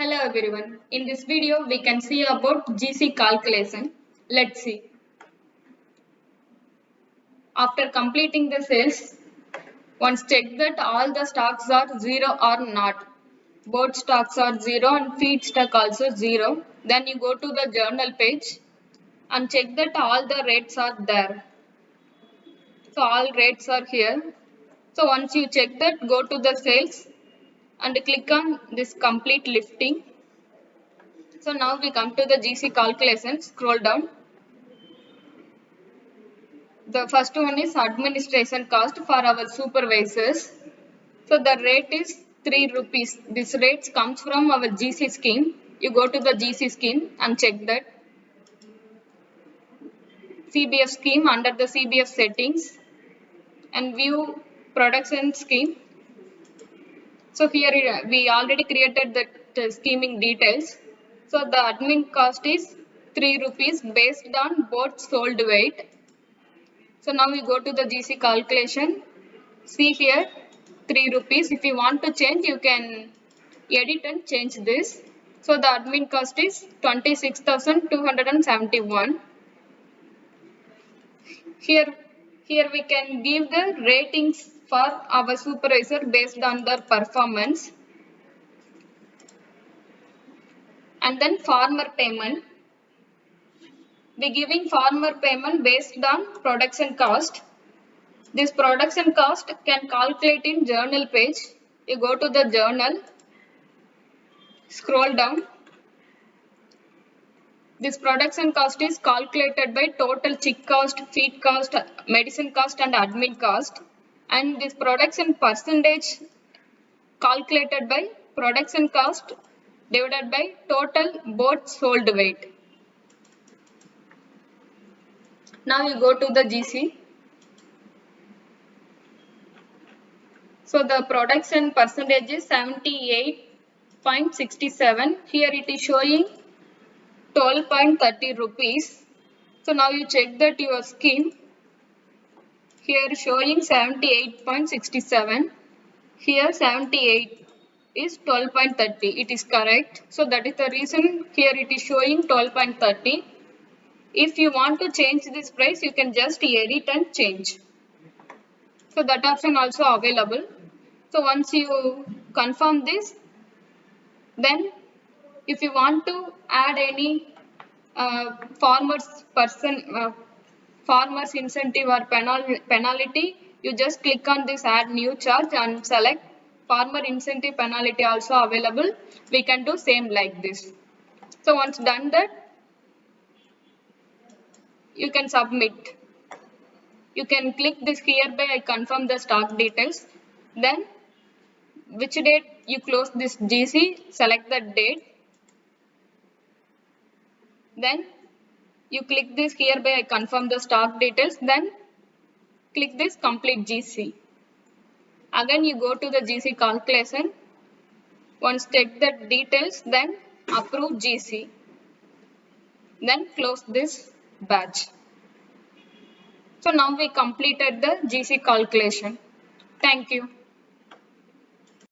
Hello everyone. In this video, we can see about GC calculation. Let's see. After completing the sales, once check that all the stocks are 0 or not. Both stocks are 0 and feed stock also 0. Then you go to the journal page and check that all the rates are there. So all rates are here. So once you check that, go to the sales and click on this complete lifting. So now we come to the GC calculation. Scroll down. The first one is administration cost for our supervisors. So the rate is 3 rupees. This rate comes from our GC scheme. You go to the GC scheme and check that. CBF scheme under the CBF settings and view production scheme. So here we already created the scheming details. So the admin cost is 3 rupees based on both sold weight. So now we go to the GC calculation. See here 3 rupees. If you want to change, you can edit and change this. So the admin cost is 26,271. Here we can give the ratings for our supervisor based on their performance. And then farmer payment. We giving farmer payment based on production cost. This production cost can calculate in journal page. You go to the journal, scroll down. This production cost is calculated by total chick cost, feed cost, medicine cost and admin cost. And this production percentage calculated by production cost divided by total both sold weight. Now you go to the GC. So the production percentage is 78.67. Here it is showing 12.30 rupees. So now you check that your scheme. Here showing 78.67. Here 78 is 12.30. It is correct. So that is the reason here it is showing 12.30. If you want to change this price, you can just edit and change. So that option also available. So once you confirm this, then if you want to add any farmers incentive or penalty, you just click on this add new charge and select farmer incentive penalty also available. We can do same like this. So once done that, you can submit. You can click this hereby I confirm the stock details. Then which date you close this GC, select that date. Then you click this hereby I confirm the stock details. Then click this complete GC. Again you go to the GC calculation. Once check the details, then approve GC. Then close this batch. So now we completed the GC calculation. Thank you.